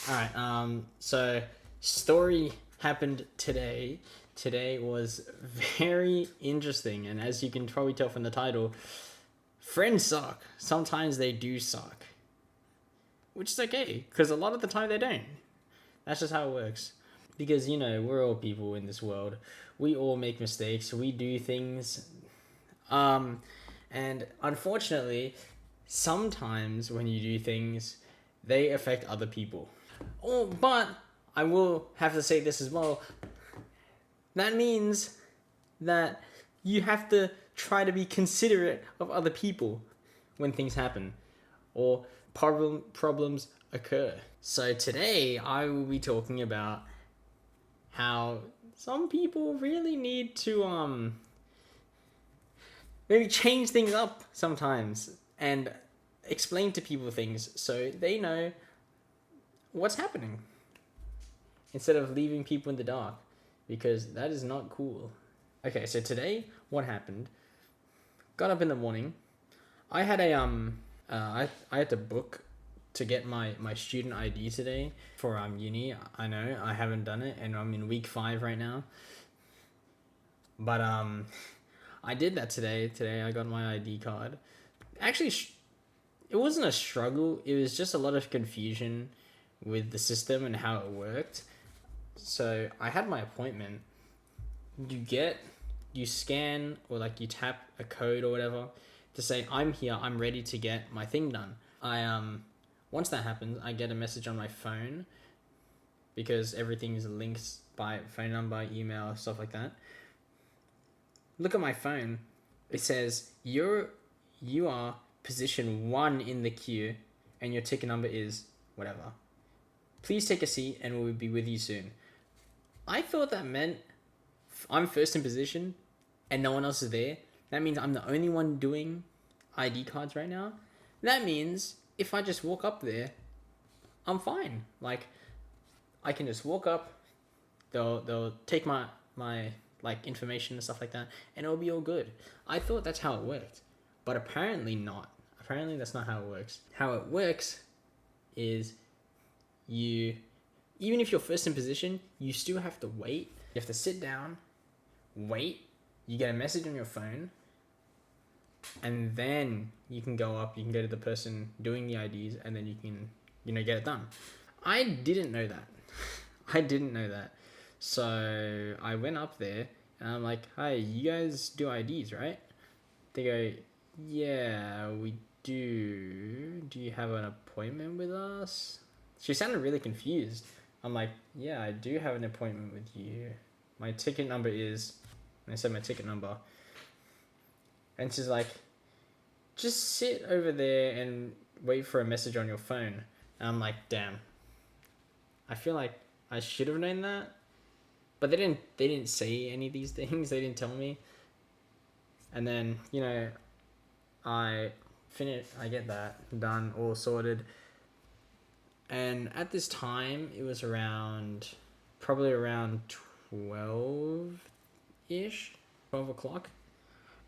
All right. So story happened today. Today was very interesting, and as you can probably tell from the title, friends suck. Sometimes they do suck, which is okay because a lot of the time they don't. That's just how it works. Because we're all people in this world. We all make mistakes. We do things. Um, and unfortunately, sometimes when you do things, they affect other people. Oh, but I will have to say this as well. That means that you have to try to be considerate of other people when things happen or problems occur. So today I will be talking about how some people really need to maybe change things up sometimes and explain to people things so they know what's happening instead of leaving people in the dark, because that is not cool. Okay, so today what happened? Got up in the morning. I had I had to book to get my student ID today for uni. I know I haven't done it and I'm in week 5 right now. But I did that today. Today I got my ID card. Actually, it wasn't a struggle. It was just a lot of confusion with the system and how it worked. So I had my appointment. You scan or like you tap a code or whatever to say I'm here. I'm ready to get my thing done. Once that happens, I get a message on my phone because everything's linked by phone number, email, stuff like that. Look at my phone. It says you are position 1 in the queue, and your ticket number is whatever. Please take a seat, and we'll be with you soon. I thought that meant I'm first in position, and no one else is there. That means I'm the only one doing ID cards right now. That means if I just walk up there, I'm fine. Like, I can just walk up. They'll take my like information and stuff like that, and it'll be all good. I thought that's how it worked, but apparently not. Apparently that's not how it works. How it works is you, even if you're first in position, you still have to wait. You have to sit down, wait. You get a message on your phone, and then you can go up. You can go to the person doing the IDs, and then you can get it done. I didn't know that. I didn't know that. So I went up there and I'm like, "Hi, you guys do IDs, right?" They go, "Yeah, we do. Do you have an appointment with us?" She sounded really confused. I'm like, "Yeah, I do have an appointment with you. My ticket number is..." And I said my ticket number. And she's like, "Just sit over there and wait for a message on your phone." And I'm like, "Damn. I feel like I should have known that." But they didn't say any of these things. They didn't tell me. And then, I I get that done, all sorted. And at this time, it was probably around 12-ish, 12 o'clock.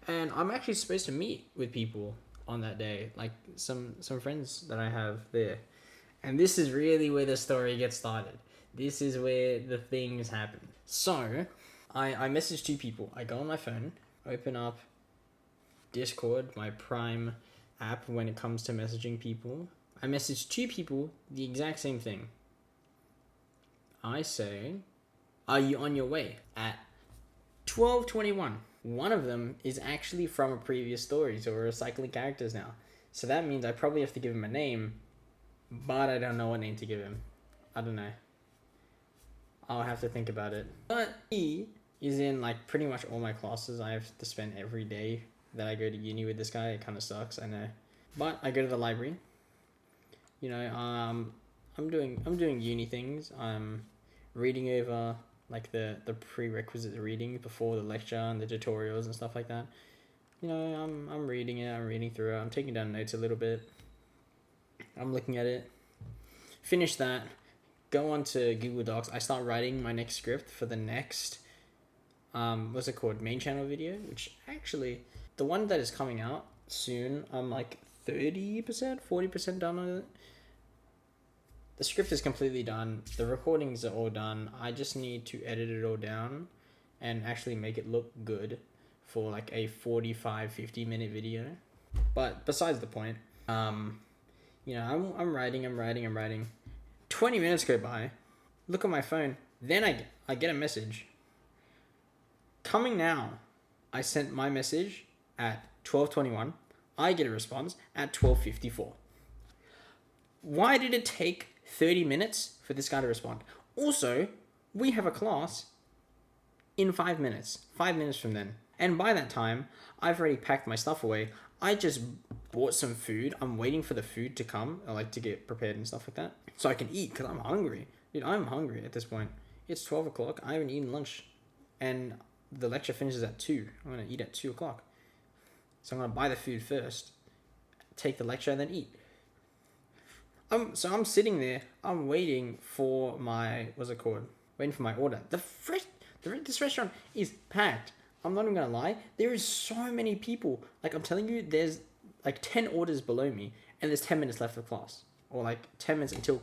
And I'm actually supposed to meet with people on that day, like some friends that I have there. And this is really where the story gets started. This is where the things happen. So, I message 2 people. I go on my phone, open up Discord, my prime app when it comes to messaging people. I message 2 people the exact same thing. I say, "Are you on your way?" At 12:21. One of them is actually from a previous story, so we're recycling characters now. So that means I probably have to give him a name, but I don't know what name to give him. I don't know. I'll have to think about it. But he is in like pretty much all my classes. I have to spend every day that I go to uni with this guy. It kind of sucks, I know. But I go to the library. I'm doing uni things. I'm reading over like the prerequisite reading before the lecture and the tutorials and stuff like that. I'm reading it. I'm reading through it. I'm taking down notes a little bit. I'm looking at it. Finish that. Go on to Google Docs. I start writing my next script for the next what's it called, main channel video, which actually the one that is coming out soon, I'm like 30%, 40% done on it. The script is completely done. The recordings are all done. I just need to edit it all down and actually make it look good for like a 45-50 minute video. But besides the point, I'm writing. 20 minutes go by. Look at my phone. Then I get a message. Coming now. I sent my message at 12:21. I get a response at 12:54. Why did it take 30 minutes for this guy to respond? Also, we have a class in 5 minutes. 5 minutes from then. And by that time, I've already packed my stuff away. I just bought some food. I'm waiting for the food to come, or like to get prepared and stuff like that, so I can eat because I'm hungry. Dude, I'm hungry at this point. It's 12 o'clock. I haven't eaten lunch. And the lecture finishes at 2. I'm going to eat at 2 o'clock. So I'm going to buy the food first, take the lecture, and then eat. So I'm sitting there. I'm waiting for my, what's it called? Waiting for my order. This restaurant is packed. I'm not even going to lie. There is so many people. Like, I'm telling you, there's like 10 orders below me, and there's 10 minutes left of class. Or like 10 minutes until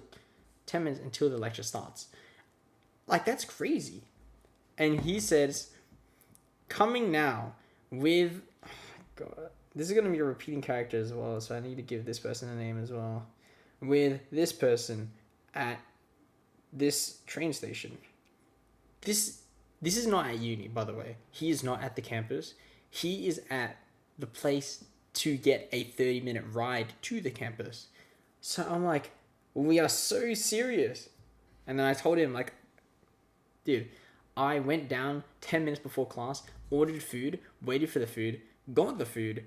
the lecture starts. Like, that's crazy. And he says, coming now with, oh my God, this is going to be a repeating character as well, so I need to give this person a name as well. With this person at this train station. This is not at uni, by the way. He is not at the campus. He is at the place to get a 30-minute ride to the campus. So I'm like, we are so serious. And then I told him, like, dude, I went down 10 minutes before class, ordered food, waited for the food, got the food,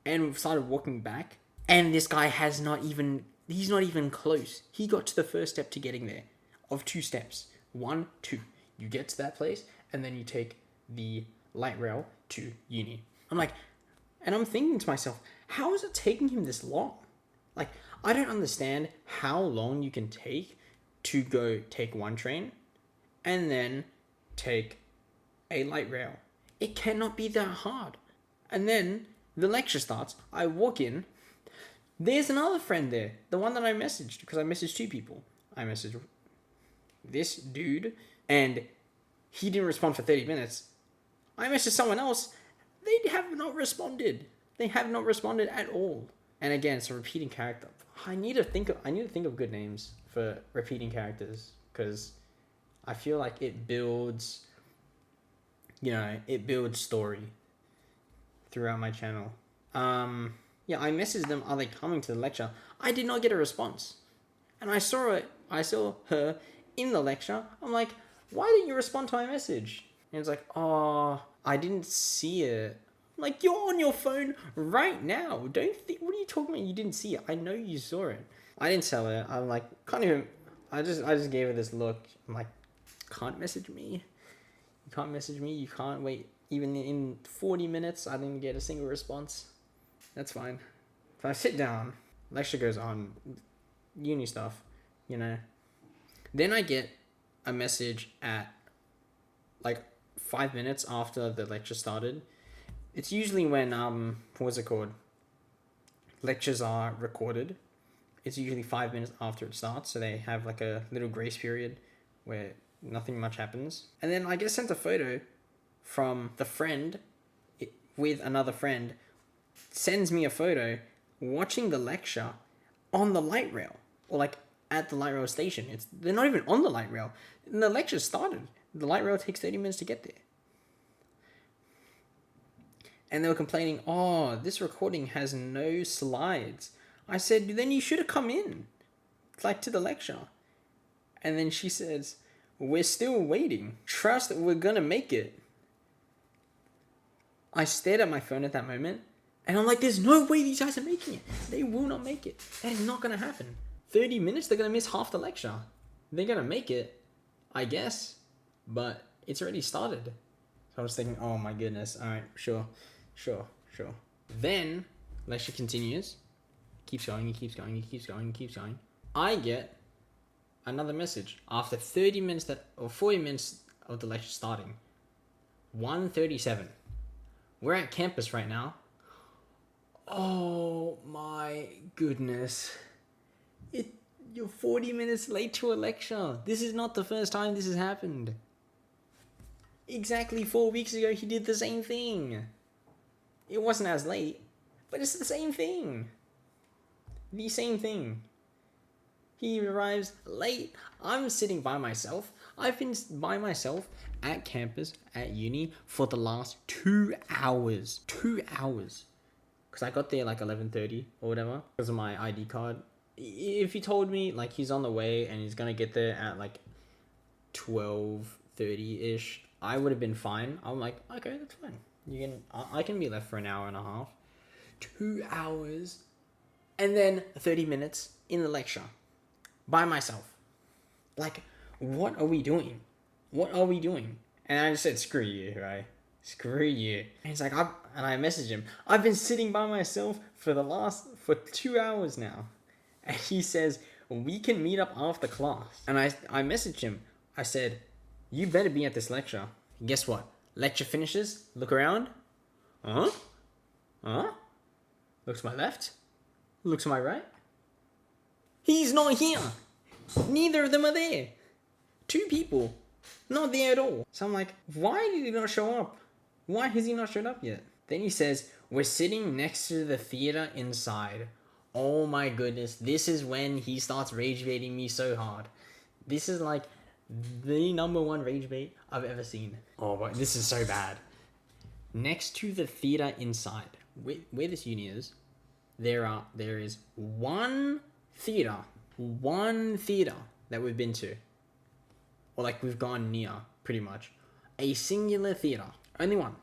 and started walking back. And this guy he's not even close. He got to the first step to getting there of 2 steps. 1, 2. You get to that place, and then you take the light rail to uni. And I'm thinking to myself, how is it taking him this long? Like, I don't understand how long you can take to go take one train and then take a light rail. It cannot be that hard. And then the lecture starts. I walk in. There's another friend there. The one that I messaged, because I messaged 2 people. I messaged this dude, and he didn't respond for 30 minutes. I messaged someone else. They have not responded. They have not responded at all. And again, it's a repeating character. I need to think of good names for repeating characters, because I feel like it builds story throughout my channel. Yeah, I messaged them, are they coming to the lecture? I did not get a response. And I saw her in the lecture. I'm like, why didn't you respond to my message? And it's like, oh, I didn't see it. I'm like, you're on your phone right now. What are you talking about? You didn't see it. I know you saw it. I didn't tell her. I'm like, I just gave her this look. I'm like, can't message me. You can't message me. You can't wait. Even in 40 minutes, I didn't get a single response. That's fine. So I sit down. Lecture goes on. Uni stuff, Then I get a message at like 5 minutes after the lecture started. It's usually when, what's it called? Lectures are recorded. It's usually 5 minutes after it starts. So they have like a little grace period where nothing much happens. And then I get sent a photo from the friend with another friend, sends me a photo watching the lecture on the light rail, or like at the light rail station. They're not even on the light rail. And the lecture started. The light rail takes 30 minutes to get there. And they were complaining, oh, this recording has no slides. I said, then you should have come in, like, to the lecture. And then she says, we're still waiting. Trust that we're gonna make it. I stared at my phone at that moment, and I'm like, there's no way these guys are making it. They will not make it. That is not gonna happen. 30 minutes, they're gonna miss half the lecture. They're gonna make it, I guess, but it's already started. So I was thinking, oh my goodness, alright, sure. Then, lecture continues. Keeps going. I get another message after 30 minutes or 40 minutes of the lecture starting. 1:37. We're at campus right now. Oh my goodness. You're 40 minutes late to a lecture. This is not the first time this has happened. Exactly 4 weeks ago, he did the same thing. It wasn't as late, but it's the same thing. The same thing. He arrives late. I'm sitting by myself. I've been by myself at campus, at uni, for the last 2 hours. 2 hours. Because I got there like 11:30 or whatever, because of my ID card. If he told me like he's on the way and he's gonna get there at like 12:30ish, I would have been fine. I'm like, okay, that's fine. I can be left for an hour and a half. 2 hours, and then 30 minutes in the lecture, by myself. Like, what are we doing? What are we doing? And I just said, screw you, right? Screw you. And he's like, and I messaged him, I've been sitting by myself for 2 hours now. And he says, we can meet up after class. And I messaged him. I said, you better be at this lecture. And guess what? Lecture finishes. Look around. Huh? Looks to my left. Looks to my right. He's not here. Neither of them are there. 2 people. Not there at all. So I'm like, why did he not show up? Why has he not showed up yet? Then he says, we're sitting next to the theater inside. Oh my goodness. This is when he starts rage baiting me so hard. This is like the #1 rage bait I've ever seen. Oh, but this is so bad. Next to the theater inside, where this uni is, there is one theater that we've been to, or like we've gone near, pretty much. A singular theater, only one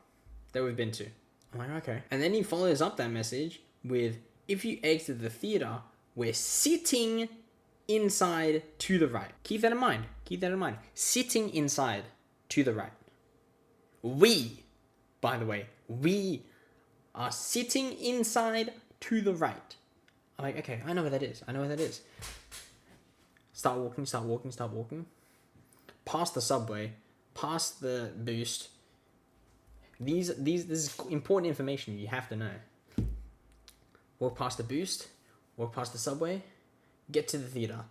that we've been to. I'm like, okay. And then he follows up that message with, if you exit the theater, we're sitting inside to the right. Keep that in mind. Sitting inside to the right. By the way, we are sitting inside to the right. I'm like, okay, I know where that is. Start walking. Past the subway, past the boost. This is important information you have to know. Walk past the boost, walk past the subway, get to the theater.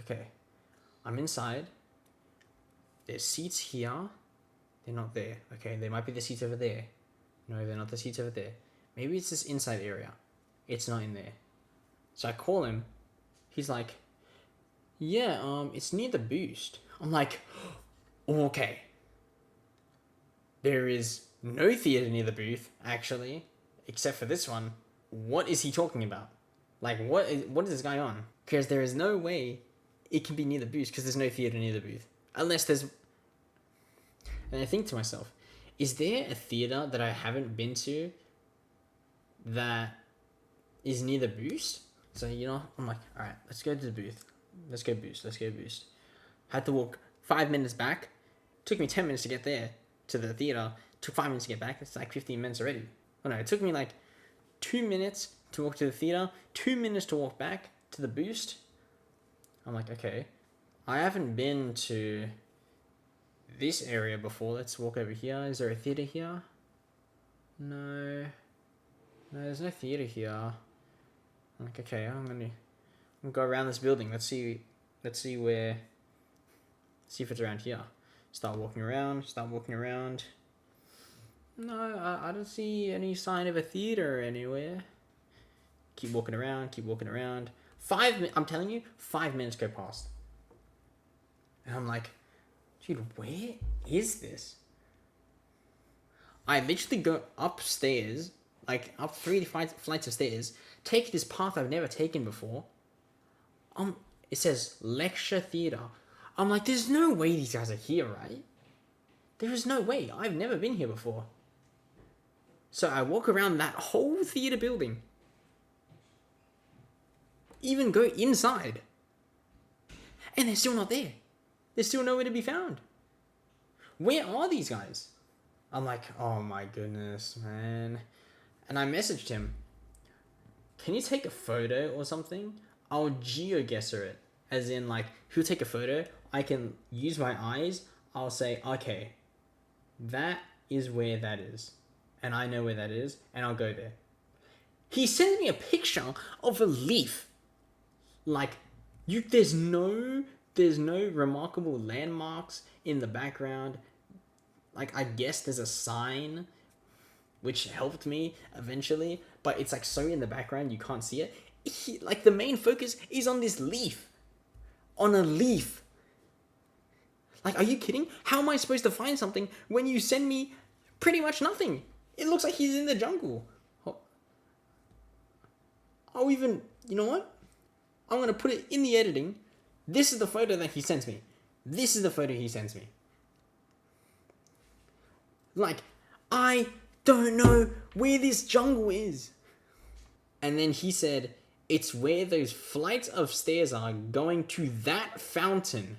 Okay, I'm inside. There's seats here. They're not there. Okay, there might be the seats over there. No, they're not the seats over there. Maybe it's this inside area. It's not in there. So I call him. He's like, yeah, it's near the boost. I'm like, okay. There is no theater near the booth, actually, except for this one. What is he talking about? Like, what is this guy on? Because there is no way it can be near the booth, because there's no theater near the booth. Unless there's... And I think to myself, is there a theater that I haven't been to that is near the boost? So, I'm like, all right, let's go to the booth. Let's go boost. Had to walk 5 minutes back. Took me 10 minutes to get there, to the theater. Took 5 minutes to get back. It's like 15 minutes already. Oh no, it took me like 2 minutes to walk to the theater, 2 minutes to walk back to the boost. I'm like, okay, I haven't been to this area before. Let's walk over here. Is there a theater here? No, there's no theater here. I'm like, okay, I'm gonna go around this building. Let's see if it's around here. Start walking around. No, I don't see any sign of a theater anywhere. Keep walking around. I'm telling you, 5 minutes go past. And I'm like, dude, where is this? I literally go upstairs, like up 3 flights of stairs, take this path I've never taken before. It says lecture theater. I'm like, there's no way these guys are here, right? There is no way. I've never been here before. So I walk around that whole theater building. Even go inside. And they're still not there. They're still nowhere to be found. Where are these guys? I'm like, oh my goodness, man. And I messaged him. Can you take a photo or something? I'll geoguesser it. As in, like, he'll take a photo. I can use my eyes. I'll say, okay, that is where that is. And I know where that is. And I'll go there. He sent me a picture of a leaf. Like, There's no remarkable landmarks in the background. Like, I guess there's a sign which helped me eventually, but it's like so in the background you can't see it. Like, the main focus is on this leaf. On a leaf. Like, are you kidding? How am I supposed to find something when you send me pretty much nothing? It looks like he's in the jungle. You know what? I'm going to put it in the editing. This is the photo that he sends me. This is the photo he sends me. Like, I don't know where this jungle is. And then he said, it's where those flights of stairs are going to that fountain.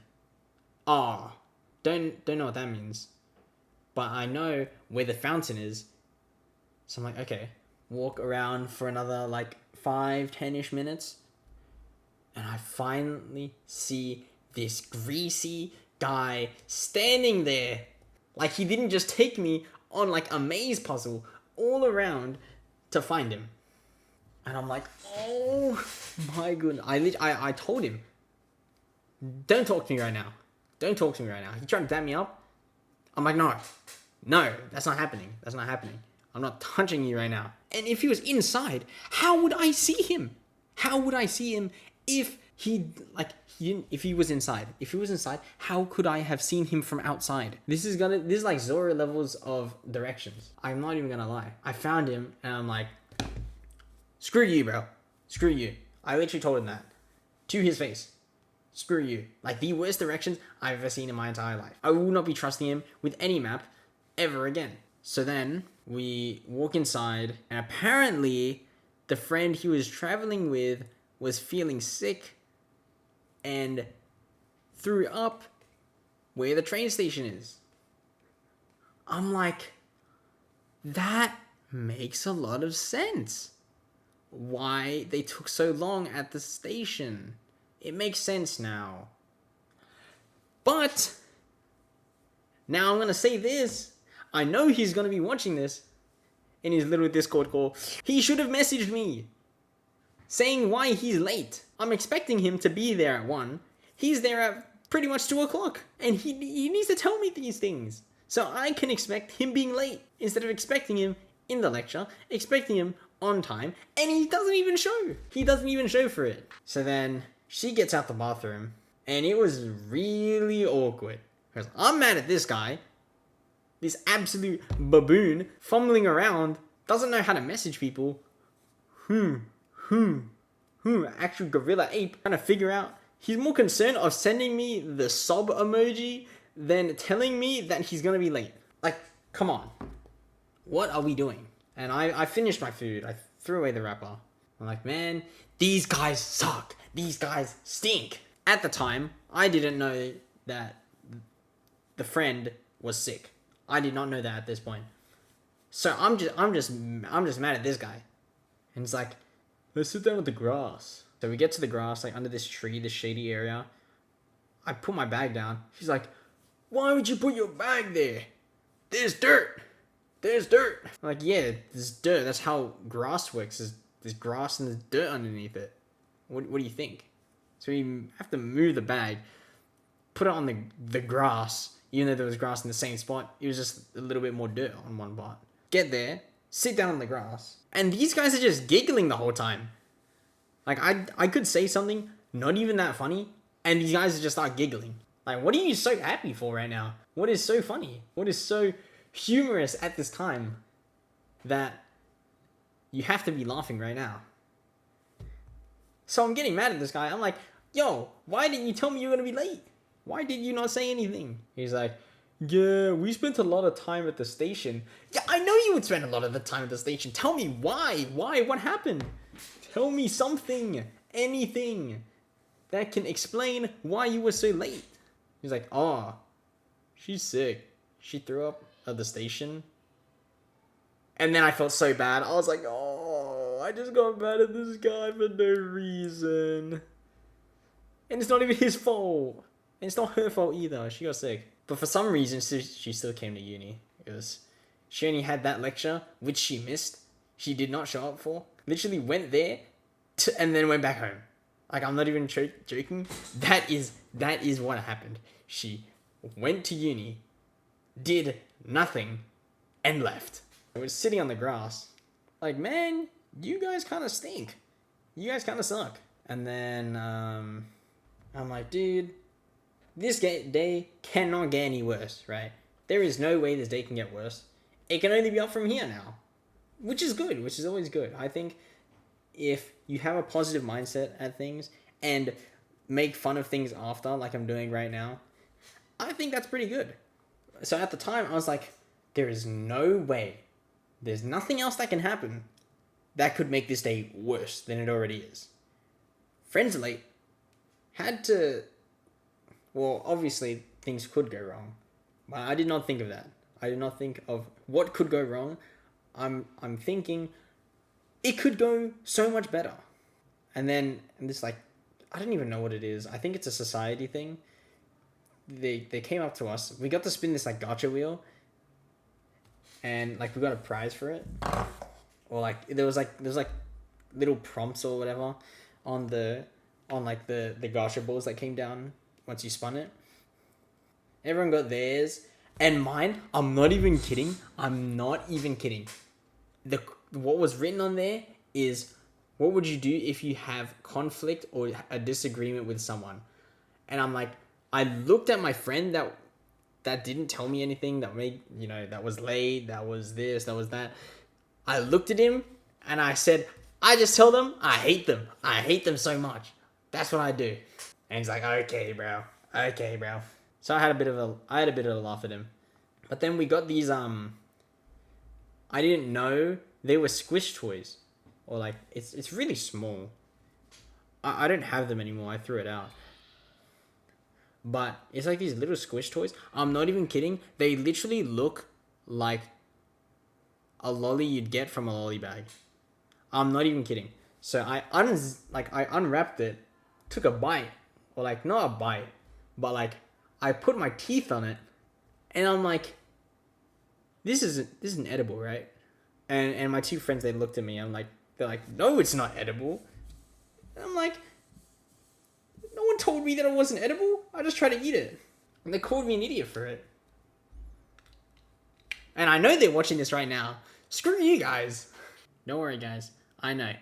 Don't know what that means. But I know where the fountain is. So I'm like, okay. Walk around for another like 5-10-ish minutes. And I finally see this greasy guy standing there. Like, he didn't just take me on like a maze puzzle all around to find him. And I'm like, oh my goodness. I told him, don't talk to me right now. Don't talk to me right now. He tried to dam me up. I'm like, no, that's not happening. That's not happening. I'm not touching you right now. And if he was inside, how would I see him? How would I see him if if he was inside? If he was inside, how could I have seen him from outside? This is like Zoro levels of directions. I'm not even gonna lie. I found him and I'm like, screw you, bro. Screw you. I literally told him that. To his face. Screw you. Like, the worst directions I've ever seen in my entire life. I will not be trusting him with any map ever again. So then we walk inside, and apparently the friend he was traveling with was feeling sick and threw up where the train station is. I'm like, that makes a lot of sense. Why they took so long at the station. It makes sense now. But now I'm going to say this. I know he's going to be watching this in his little Discord call. He should have messaged me saying why he's late. I'm expecting him to be there at 1. He's there at pretty much 2 o'clock. And he needs to tell me these things. So I can expect him being late instead of expecting him in the lecture, expecting him on time, and he doesn't even show. He doesn't even show for it. So then she gets out the bathroom, and it was really awkward. Because I'm mad at this guy, this absolute baboon, fumbling around, doesn't know how to message people. Actual gorilla ape, trying to figure out. He's more concerned of sending me the sob emoji than telling me that he's gonna be late. Like, come on. What are we doing? And I finished my food. I threw away the wrapper. I'm like, man, these guys suck. These guys stink. At the time, I didn't know that the friend was sick. I did not know that at this point. So I'm just mad at this guy. And it's like, let's sit down with the grass. So we get to the grass, like under this tree, this shady area. I put my bag down. She's like, why would you put your bag there? There's dirt. There's dirt. I'm like, yeah, there's dirt. That's how grass works. There's grass and there's dirt underneath it. What do you think? So we have to move the bag, put it on the grass, even though there was grass in the same spot. It was just a little bit more dirt on one part. Get there, sit down on the grass, and these guys are just giggling the whole time. Like, I could say something not even that funny, and these guys just start giggling. Like, what are you so happy for right now? What is so funny? What is so humorous at this time that you have to be laughing right now? So I'm getting mad at this guy. I'm like, yo, why didn't you tell me you were going to be late? Why did you not say anything? He's like, yeah, we spent a lot of time at the station. Yeah, I know you would spend a lot of the time at the station. Tell me why. Why? What happened? Tell me something. Anything that can explain why you were so late. He's like, oh, she's sick. She threw up at the station. And then I felt so bad. I was like, oh, I just got mad at this guy for no reason. And it's not even his fault. And it's not her fault either. She got sick. But for some reason, she still came to uni. Because she only had that lecture, which she missed. She did not show up for. Literally went there and then went back home. Like, I'm not even joking. That is what happened. She went to uni, did nothing, and left. I was sitting on the grass. Like, man, you guys kind of stink. You guys kind of suck. And then I'm like, dude, this day cannot get any worse, right? There is no way this day can get worse. It can only be up from here now. Which is good, which is always good. I think if you have a positive mindset at things and make fun of things after, like I'm doing right now, I think that's pretty good. So at the time, I was like, there is no way. There's nothing else that can happen that could make this day worse than it already is. Friendsly had to... Well, obviously, things could go wrong. But I did not think of that. I did not think of what could go wrong. I'm thinking it could go so much better. And this, like, I don't even know what it is. I think it's a society thing. They came up to us. We got to spin this, like, gacha wheel. And, like, we got a prize for it. Or, like, there was little prompts or whatever on the gacha balls that came down once you spun it. Everyone got theirs. And mine, I'm not even kidding. What was written on there is, what would you do if you have conflict or a disagreement with someone? And I'm like, I looked at my friend that didn't tell me anything, that was late, that was this, that was that. I looked at him and I said, I just tell them I hate them. I hate them so much. That's what I do. And he's like, okay, bro. So I had a bit of a laugh at him. But then we got these, I didn't know they were squish toys. Or like, it's really small. I don't have them anymore. I threw it out. But it's like these little squish toys. I'm not even kidding. They literally look like a lolly you'd get from a lolly bag. I'm not even kidding. So I unwrapped it, took a bite. Or like, not a bite, but like, I put my teeth on it, and I'm like, this isn't edible, right? And my two friends, they looked at me. They're like, no, it's not edible. And I'm like, no one told me that it wasn't edible. I just tried to eat it. And they called me an idiot for it. And I know they're watching this right now. Screw you guys. Don't worry, guys. I know.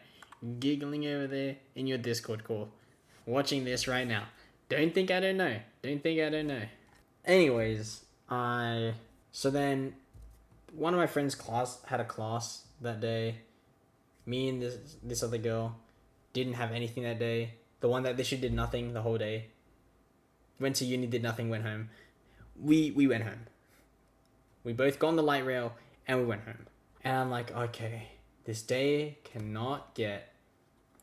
Giggling over there in your Discord call. Watching this right now. Don't think I don't know. Anyways, so then one of my friend's class had a class that day. Me and this other girl didn't have anything that day. The one that literally did nothing the whole day. Went to uni, did nothing, went home. We went home. We both got on the light rail and we went home. And I'm like, okay, this day cannot get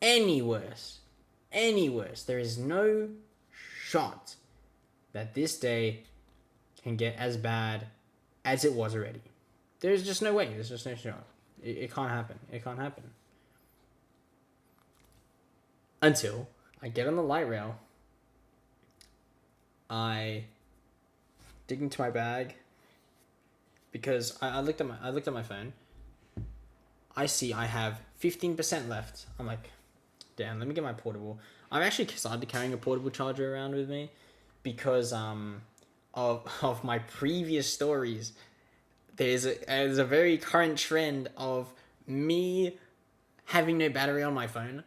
any worse. There is no shot that this day can get as bad as it was already. There's just no way. There's just no shot. It can't happen. Until I get on the light rail. I dig into my bag because I looked at my phone. I see I have 15% left. I'm like, damn, let me get my portable. I've actually started carrying a portable charger around with me because of my previous stories. There's a very current trend of me having no battery on my phone,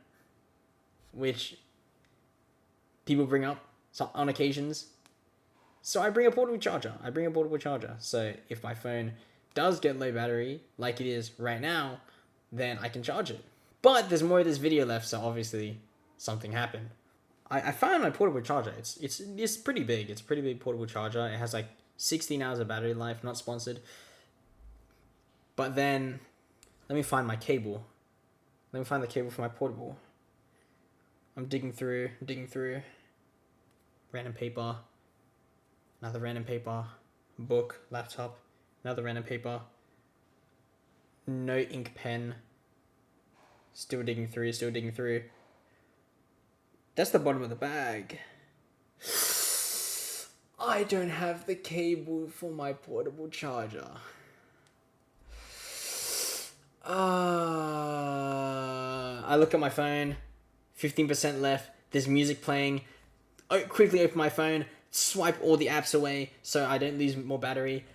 which people bring up on occasions. So I bring a portable charger. So if my phone does get low battery, like it is right now, then I can charge it. But there's more of this video left, so obviously something happened. I found my portable charger. It's pretty big. It's a pretty big portable charger. It has like 16 hours of battery life, not sponsored. But then, let me find my cable. Let me find the cable for my portable. I'm digging through. Random paper. Another random paper. Book, laptop. Another random paper. No ink pen. Still digging through. That's the bottom of the bag. I don't have the cable for my portable charger. I look at my phone. 15% left. there's music playing. Quickly open my phone, swipe all the apps away so I don't lose more battery.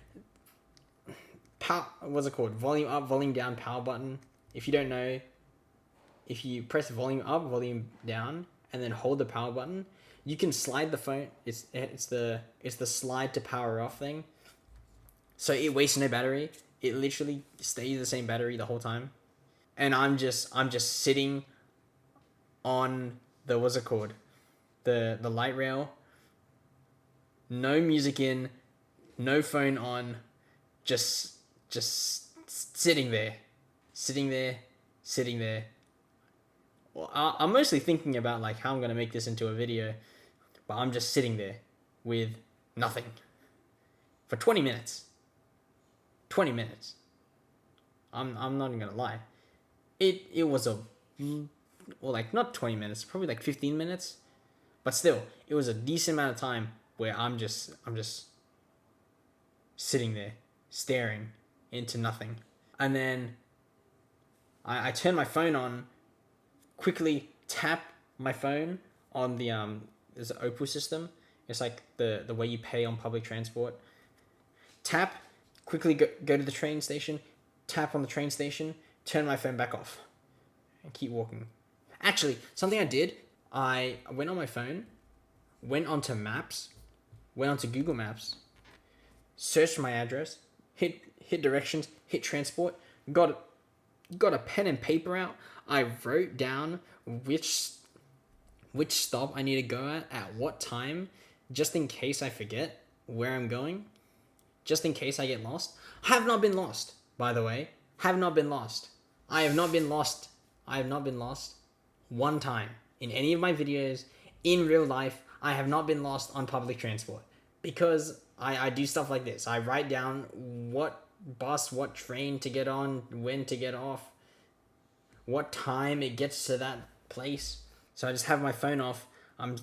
What's it called? Volume up, volume down, power button. If you don't know, if you press volume up, volume down, and then hold the power button, you can slide the phone. It's the slide to power off thing. So it wastes no battery. It literally stays the same battery the whole time. And I'm just sitting on the, what's it called? The light rail. No music in, no phone on, just sitting there. Well, I'm mostly thinking about like how I'm gonna make this into a video, but I'm just sitting there with nothing for 20 minutes. 20 minutes. I'm not even gonna lie. It was like not 20 minutes, probably like 15 minutes, but still, it was a decent amount of time where I'm just sitting there staring into nothing. And then I turn my phone on, quickly tap my phone on the there's an Opal system. It's like the way you pay on public transport. Tap, quickly go to the train station, tap on the train station, turn my phone back off, and keep walking. Actually, something I did, I went on my phone, went onto Maps, went onto Google Maps, searched my address, hit directions, hit transport, got a pen and paper out. I wrote down which stop I need to go at what time, just in case I forget where I'm going, just in case I get lost. I have not been lost, by the way. Have not been lost. I have not been lost. I have not been lost one time in any of my videos in real life. I have not been lost on public transport because I do stuff like this. I write down what bus, what train to get on, when to get off, what time it gets to that place. So I just have my phone off. I'm,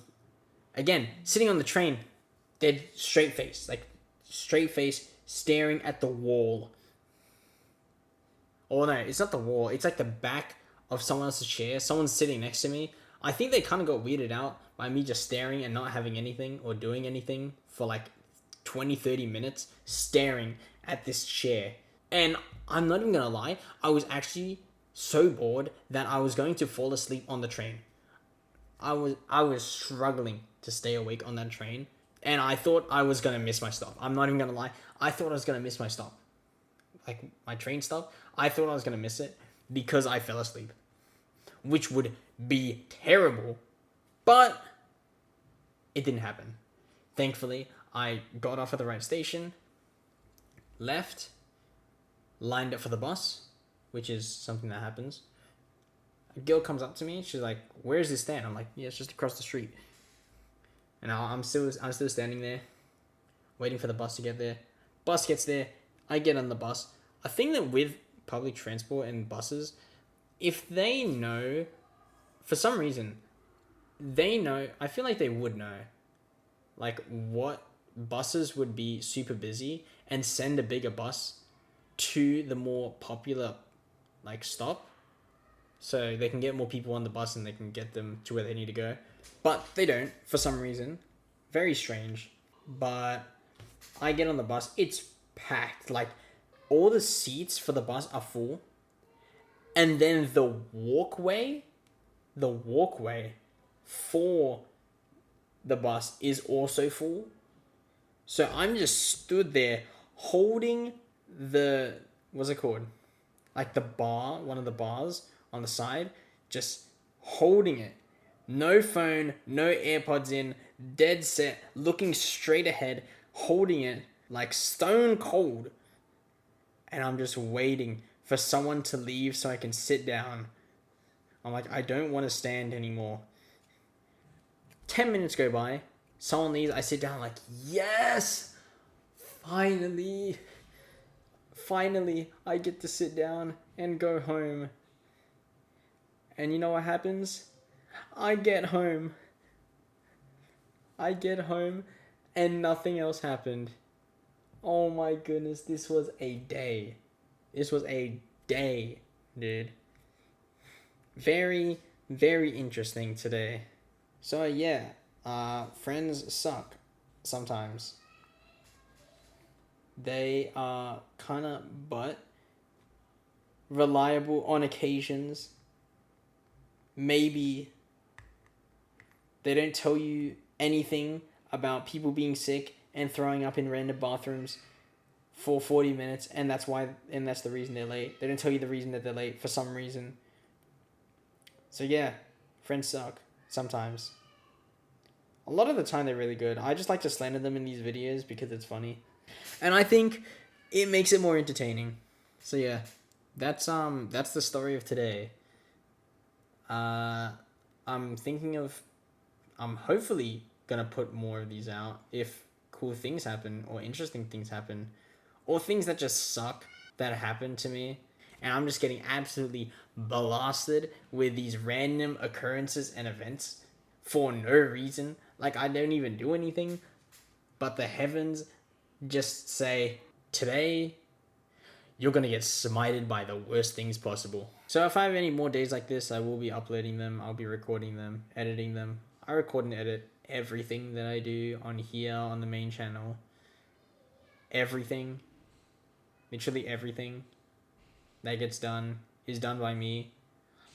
again, sitting on the train, dead straight face, staring at the wall. Oh no, it's not the wall. It's like the back of someone else's chair. Someone's sitting next to me. I think they kind of got weirded out by me just staring and not having anything or doing anything for like 20-30 minutes, staring at this chair. And I'm not even gonna lie, I was actually so bored that I was going to fall asleep on the train. I was struggling to stay awake on that train, and I thought I was gonna miss my stop. I'm not even gonna lie, I thought I was gonna miss my stop. Like my train stop, I thought I was gonna miss it because I fell asleep, which would be terrible, but it didn't happen. Thankfully, I got off at the right station, left, lined up for the bus, which is something that happens. A girl comes up to me, she's like, "Where's this stand?" I'm like, "Yeah, it's just across the street." And I'm still standing there, waiting for the bus to get there. Bus gets there, I get on the bus. A thing that with public transport and buses, if they know, for some reason, they know, I feel like they would know, like what buses would be super busy and send a bigger bus to the more popular like stop, so they can get more people on the bus and they can get them to where they need to go. But they don't, for some reason. Very strange. But I get on the bus, it's packed. Like, all the seats for the bus are full. And then the walkway for the bus is also full. So I'm just stood there holding the, what's it called? Like the bar, one of the bars on the side, just holding it. No phone, no AirPods in, dead set, looking straight ahead, holding it like stone cold. And I'm just waiting for someone to leave so I can sit down. I'm like, I don't want to stand anymore. 10 minutes go by, someone leaves, I sit down like, yes! Finally, I get to sit down and go home. And you know what happens? I get home and nothing else happened. Oh my goodness, this was a day. Dude. Very, very interesting today. So yeah, friends suck sometimes. They are kind of but reliable on occasions. Maybe they don't tell you anything about people being sick and throwing up in random bathrooms for 40 minutes, and that's the reason they're late. They don't tell you the reason that they're late for some reason. So yeah, friends suck sometimes. A lot of the time they're really good. I just like to slander them in these videos because it's funny. And I think it makes it more entertaining. So yeah, that's the story of today. Uh I'm thinking of I'm hopefully gonna put more of these out if cool things happen or interesting things happen or things that just suck that happen to me, and I'm just getting absolutely blasted with these random occurrences and events for no reason. Like I don't even do anything, but the heavens just say, today you're gonna get smited by the worst things possible. So if I have any more days like this, I will be uploading them, I'll be recording them, editing them. I record and edit everything that I do on here on the main channel. Everything. Literally everything that gets done is done by me.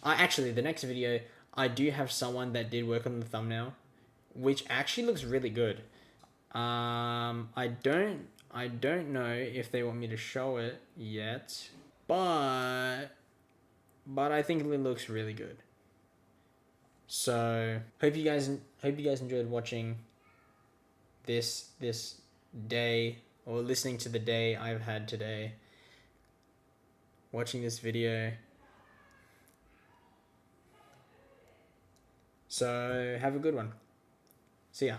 Actually, the next video, I do have someone that did work on the thumbnail, which actually looks really good. I don't know if they want me to show it yet, but I think it looks really good. So hope you guys enjoyed watching this day, or listening to the day I've had today. Watching this video. So have a good one. See ya.